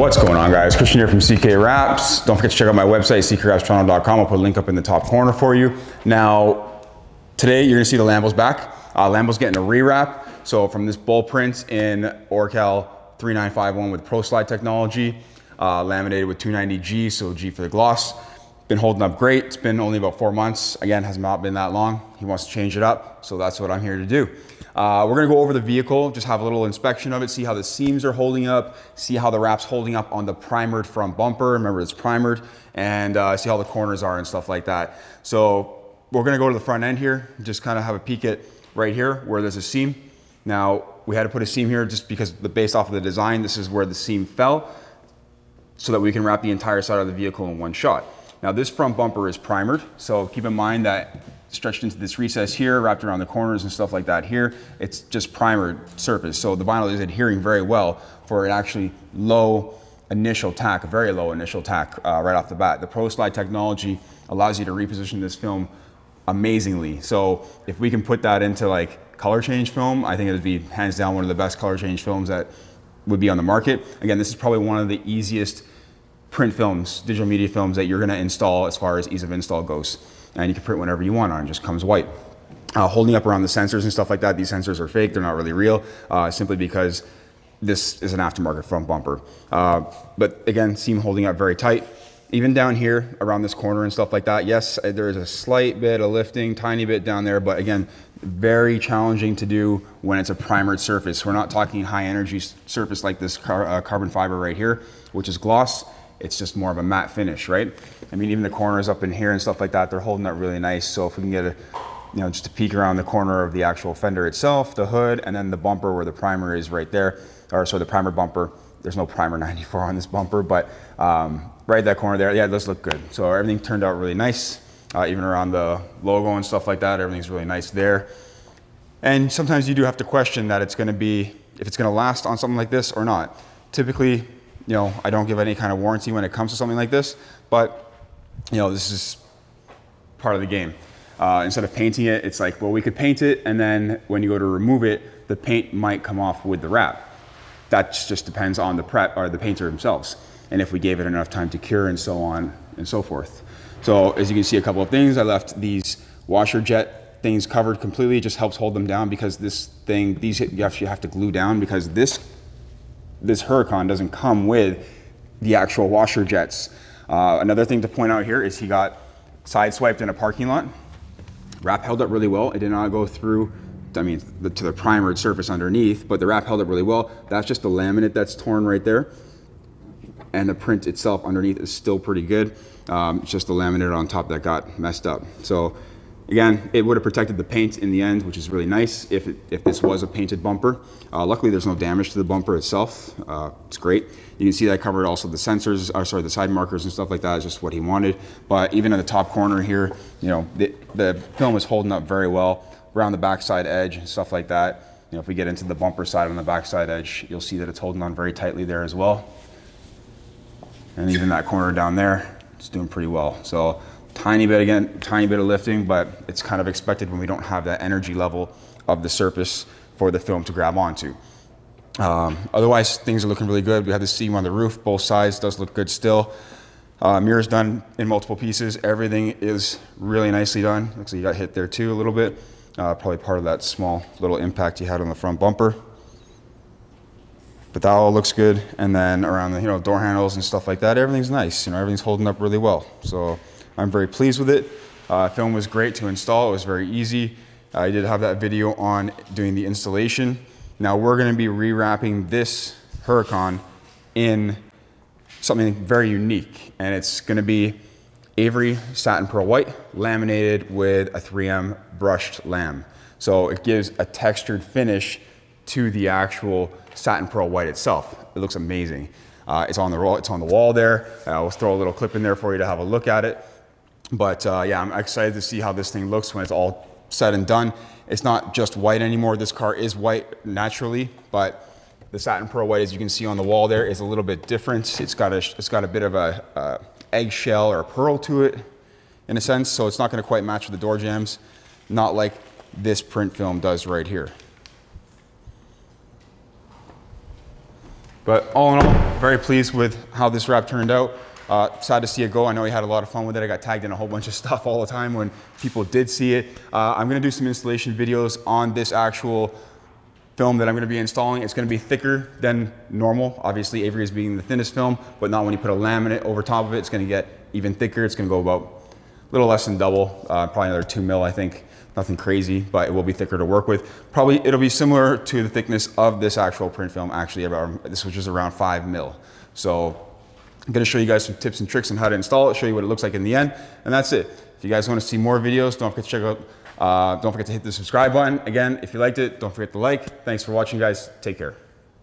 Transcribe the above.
What's going on, guys? Christian here from CK Wraps. Don't forget to check out my website, ckwrapstoronto.com. I'll put a link up in the top corner for you. Now, today you're gonna see the Lambo's back. Lambo's getting a rewrap. So from this bull print in Orafol 3951 with Pro Slide technology, laminated with 290G, so G for the gloss. Been holding up great. It's been only about 4 months. Again, has not been that long. He wants to change it up, so that's what I'm here to do. We're gonna go over the vehicle, just have a little inspection of it, see how the seams are holding up, see how the wrap's holding up on the primered front bumper. Remember, it's primered, and see how the corners are and stuff like that. So we're gonna go to the front end here, just kind of have a peek at right here where there's a seam. Now, we had to put a seam here just because based off of the design, this is where the seam fell, so that we can wrap the entire side of the vehicle in one shot. Now, this front bumper is primered, so keep in mind that stretched into this recess here, wrapped around the corners and stuff like that here, it's just primered surface. So the vinyl is adhering very well for an actually low initial tack, a very low initial tack right off the bat. The Pro Slide technology allows you to reposition this film amazingly. So if we can put that into like color change film, I think it would be hands down one of the best color change films that would be on the market. Again, this is probably one of the easiest print films, digital media films that you're gonna install as far as ease of install goes. And you can print whatever you want on it, just comes white. Holding up around the sensors and stuff like that, these sensors are fake, they're not really real, simply because this is an aftermarket front bumper. But again, seam holding up very tight. Even down here, around this corner and stuff like that, yes, there is a slight bit of lifting, tiny bit down there, but again, very challenging to do when it's a primered surface. We're not talking high energy surface like this carbon fiber right here, which is gloss. It's just more of a matte finish, right? I mean, even the corners up in here and stuff like that, they're holding up really nice. So if we can get a, just a peek around the corner of the actual fender itself, the hood, and then the bumper where the primer is right there, or sorry, the primer bumper. There's no primer 94 on this bumper, but right that corner there, yeah, it does look good. So everything turned out really nice. Even around the logo and stuff like that, everything's really nice there. And sometimes you do have to question that it's gonna be, if it's gonna last on something like this or not. Typically, I don't give any kind of warranty when it comes to something like this, but this is part of the game. Instead of painting it, it's like, well, we could paint it, and then when you go to remove it, the paint might come off with the wrap. That just depends on the prep or the painter themselves, and if we gave it enough time to cure and so on and so forth. So as you can see, a couple of things, I left these washer jet things covered completely. It just helps hold them down, because this thing, these you actually have to glue down, because this Huracan doesn't come with the actual washer jets. Another thing to point out here is he got sideswiped in a parking lot. Wrap held up really well. It did not go through, to the primered surface underneath, but the wrap held up really well. That's just the laminate that's torn right there. And the print itself underneath is still pretty good. It's just the laminate on top that got messed up. So again, it would have protected the paint in the end, which is really nice if this was a painted bumper. Luckily, there's no damage to the bumper itself. It's great. You can see that I covered also the sensors, or sorry, the side markers and stuff like that is just what he wanted. But even in the top corner here, the film is holding up very well around the backside edge and stuff like that. If we get into the bumper side on the backside edge, you'll see that it's holding on very tightly there as well. And even that corner down there, it's doing pretty well. So tiny bit of lifting, but it's kind of expected when we don't have that energy level of the surface for the film to grab onto. Otherwise, things are looking really good. We have the seam on the roof, both sides, does look good still. Mirror's done in multiple pieces. Everything is really nicely done. Looks like you got hit there too a little bit. Probably part of that small little impact you had on the front bumper. But that all looks good. And then around the door handles and stuff like that, everything's nice. Everything's holding up really well. So I'm very pleased with it. Film was great to install. It was very easy. I did have that video on doing the installation. Now we're going to be rewrapping this Huracan in something very unique, and it's going to be Avery satin pearl white laminated with a 3M brushed lamb. So it gives a textured finish to the actual satin pearl white itself. It looks amazing. It's on the wall there. I'll throw a little clip in there for you to have a look at it. But yeah, I'm excited to see how this thing looks when it's all said and done. It's not just white anymore. This car is white naturally, but the satin pearl white, as you can see on the wall there, is a little bit different. It's got a bit of a eggshell or a pearl to it in a sense, so it's not going to quite match with the door jambs, not like this print film does right here. But all in all, very pleased with how this wrap turned out. Sad to see it go. I know he had a lot of fun with it. I got tagged in a whole bunch of stuff all the time when people did see it. I'm gonna do some installation videos on this actual film that I'm gonna be installing. It's gonna be thicker than normal. Obviously, Avery is being the thinnest film, but not when you put a laminate over top of it. It's gonna get even thicker. It's gonna go about a little less than double, probably another 2 mil, I think. Nothing crazy, but it will be thicker to work with. Probably it'll be similar to the thickness of this actual print film. Actually, this was just around 5 mil. So I'm gonna show you guys some tips and tricks on how to install it, show you what it looks like in the end, and that's it. If you guys wanna see more videos, don't forget to check out, don't forget to hit the subscribe button. Again, if you liked it, don't forget to like. Thanks for watching, guys. Take care.